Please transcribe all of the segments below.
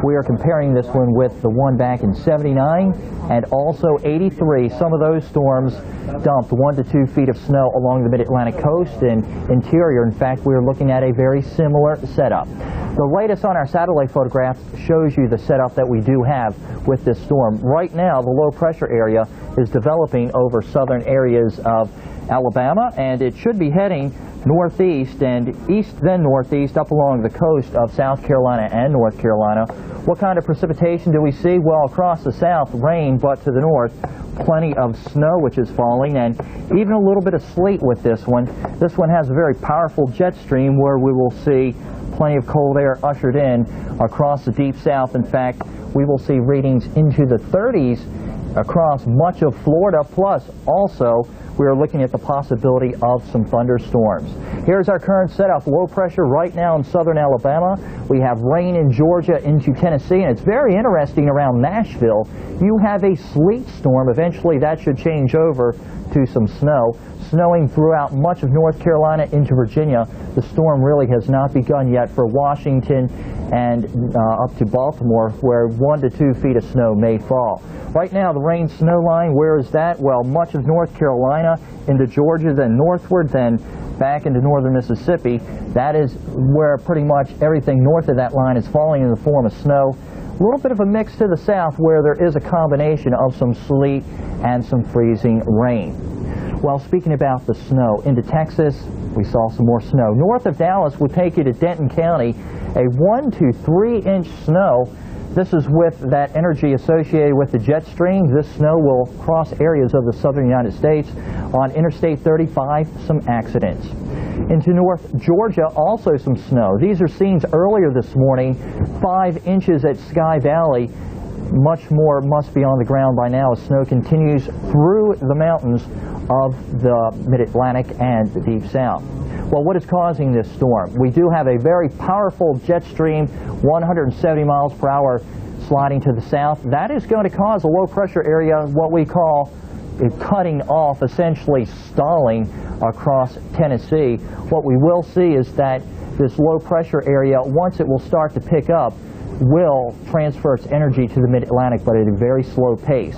We are comparing this one with the one back in '79 and also '83. Some of those storms dumped 1 to 2 feet of snow along the mid-Atlantic coast and interior. In fact, we are looking at a very similar setup. The latest on our satellite photographs shows you the setup that we do have with this storm. Right now, the low pressure area is developing over southern areas of Alabama, and it should be heading northeast and east then northeast up along the coast of South Carolina and North Carolina. What kind of precipitation do we see? Well, across the south, rain, but to the north, plenty of snow which is falling, and even a little bit of sleet with this one. This one has a very powerful jet stream where we will see plenty of cold air ushered in across the deep south. In fact, we will see readings into the 30s across much of Florida, plus also we are looking at the possibility of some thunderstorms. Here's our current setup. Low pressure right now in southern Alabama. We have rain in Georgia into Tennessee, and it's very interesting around Nashville. You have a sleet storm. Eventually that should change over to some snow. Snowing throughout much of North Carolina into Virginia. The storm really has not begun yet for Washington and up to Baltimore, where 1 to 2 feet of snow may fall. Right now, the rain snow line, where is that? Well, much of North Carolina into Georgia, then northward, then back into northern Mississippi. That is where pretty much everything north of that line is falling in the form of snow. A little bit of a mix to the south where there is a combination of some sleet and some freezing rain. Well, speaking about the snow, into Texas, we saw some more snow. North of Dallas, we'll take you to Denton County, a 1 to 3 inch snow. This is with that energy associated with the jet stream. This snow will cross areas of the southern United States. On Interstate 35, some accidents. Into North Georgia, also some snow. These are scenes earlier this morning, 5 inches at Sky Valley. Much more must be on the ground by now as snow continues through the mountains of the mid-Atlantic and the deep south. Well, what is causing this storm? We do have a very powerful jet stream, 170 miles per hour sliding to the south. That is going to cause a low pressure area, what we call cutting off, essentially stalling across Tennessee. What we will see is that this low pressure area, once it will start to pick up, will transfer its energy to the mid-Atlantic, but at a very slow pace.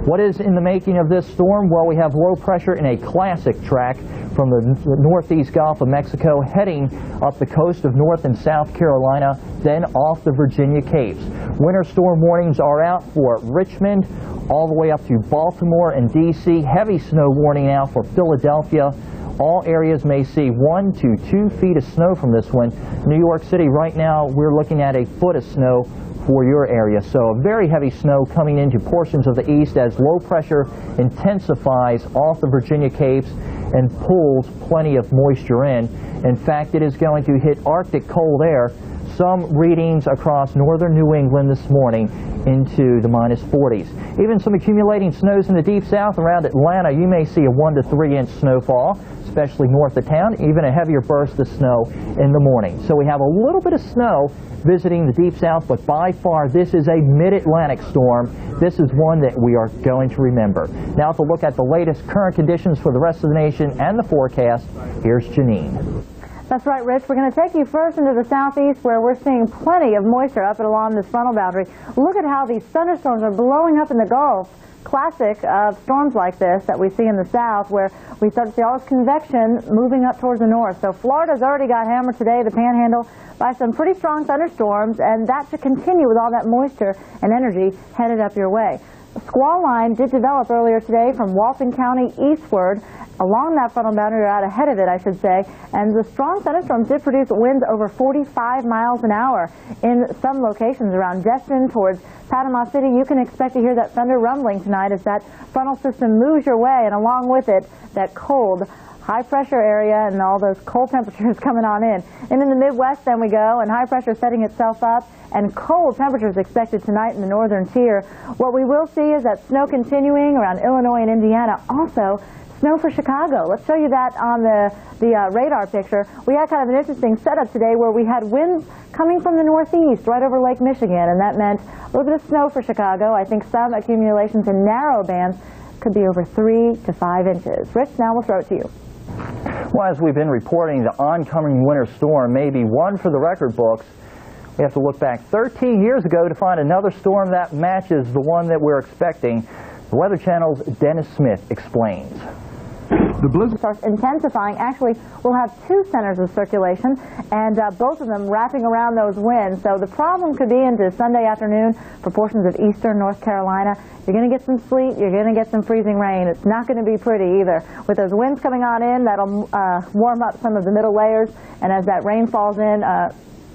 What is in the making of this storm? Well, we have low pressure in a classic track from the northeast Gulf of Mexico heading up the coast of North and South Carolina, then off the Virginia Capes. Winter storm warnings are out for Richmond all the way up to Baltimore and D.C. Heavy snow warning now for Philadelphia. All areas may see 1 to 2 feet of snow from this one. New York City right now, we're looking at a foot of snow for your area. So a very heavy snow coming into portions of the east as low pressure intensifies off the Virginia Capes and pulls plenty of moisture in. In fact, it is going to hit Arctic cold air. Some readings across northern New England this morning into the minus 40s. Even some accumulating snows in the deep south around Atlanta. You may see a 1 to 3 inch snowfall, especially north of town, even a heavier burst of snow in the morning. So we have a little bit of snow visiting the deep south, but by far this is a mid-Atlantic storm. This is one that we are going to remember. Now to look at the latest current conditions for the rest of the nation and the forecast, here's Janine. That's right, Rich. We're going to take you first into the southeast where we're seeing plenty of moisture up and along this frontal boundary. Look at how these thunderstorms are blowing up in the Gulf. Classic of storms like this that we see in the south where we start to see all this convection moving up towards the north. So Florida's already got hammered today, the Panhandle, by some pretty strong thunderstorms, and that should continue with all that moisture and energy headed up your way. A squall line did develop earlier today from Walton County eastward along that frontal boundary, or out ahead of it, I should say, and the strong thunderstorms did produce winds over 45 miles an hour in some locations around Destin towards Panama City. You can expect to hear that thunder rumbling tonight as that frontal system moves your way, and along with it, that cold high pressure area and all those cold temperatures coming on in. And in the Midwest then we go, and high pressure setting itself up, and cold temperatures expected tonight in the northern tier. What we will see is that snow continuing around Illinois and Indiana. Also, snow for Chicago. Let's show you that on the radar picture. We had kind of an interesting setup today where we had winds coming from the northeast right over Lake Michigan, and that meant a little bit of snow for Chicago. I think some accumulations in narrow bands could be over 3 to 5 inches. Rich, now we'll throw it to you. Well, as we've been reporting, the oncoming winter storm may be one for the record books. We have to look back 13 years ago to find another storm that matches the one that we're expecting. The Weather Channel's Dennis Smith explains. The blizzard starts intensifying. Actually, we'll have 2 centers of circulation, and both of them wrapping around those winds. So the problem could be into Sunday afternoon for portions of eastern North Carolina. You're going to get some sleet. You're going to get some freezing rain. It's not going to be pretty either. With those winds coming on in, that'll warm up some of the middle layers, and as that rain falls in,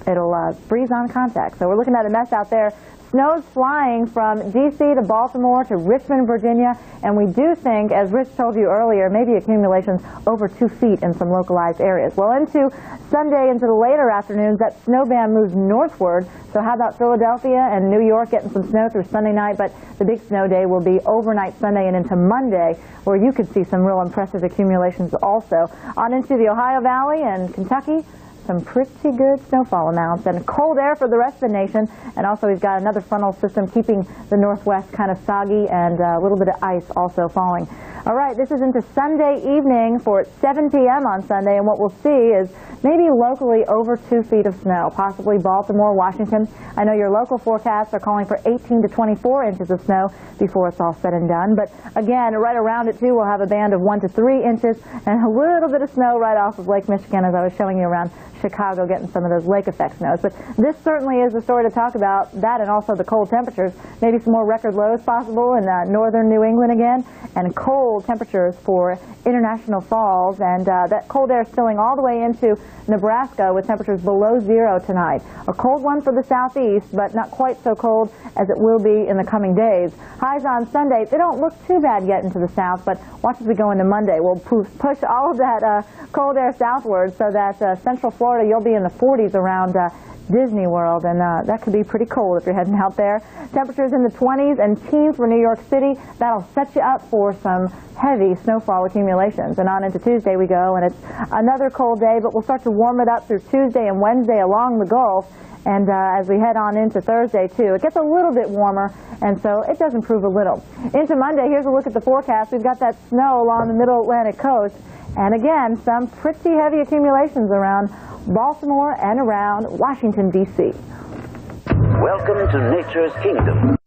it'll freeze on contact. So we're looking at a mess out there. Snow's flying from D.C. to Baltimore to Richmond, Virginia, and we do think, as Rich told you earlier, maybe accumulations over 2 feet in some localized areas. Well, into Sunday, into the later afternoons, that snow band moves northward. So how about Philadelphia and New York getting some snow through Sunday night? But the big snow day will be overnight Sunday and into Monday, where you could see some real impressive accumulations also. On into the Ohio Valley and Kentucky. Some pretty good snowfall amounts and cold air for the rest of the nation. And also we've got another frontal system keeping the northwest kind of soggy, and a little bit of ice also falling. All right, this is into Sunday evening for 7 p.m. on Sunday, and what we'll see is maybe locally over 2 feet of snow, possibly Baltimore, Washington. I know your local forecasts are calling for 18 to 24 inches of snow before it's all said and done. But again, right around it too, we'll have a band of 1 to 3 inches and a little bit of snow right off of Lake Michigan, as I was showing you around Chicago, getting some of those lake effect snows. But this certainly is the story to talk about, that and also the cold temperatures. Maybe some more record lows possible in northern New England again, and cold temperatures for International Falls, and that cold air spilling all the way into Nebraska with temperatures below 0 tonight. A cold one for the southeast, but not quite so cold as it will be in the coming days. Highs on Sunday, they don't look too bad yet into the south, but watch as we go into Monday. We'll push all of that cold air southward, so that central Florida, you'll be in the 40s around Disney World, and that could be pretty cold if you're heading out there. Temperatures in the 20s and teens for New York City. That'll set you up for some heavy snowfall accumulations. And on into Tuesday we go, and it's another cold day, but we'll start to warm it up through Tuesday and Wednesday along the Gulf. And as we head on into Thursday, too, it gets a little bit warmer, and so it does improve a little. Into Monday, here's a look at the forecast. We've got that snow along the middle Atlantic coast, and again, some pretty heavy accumulations around Baltimore and around Washington, D.C. Welcome to Nature's Kingdom.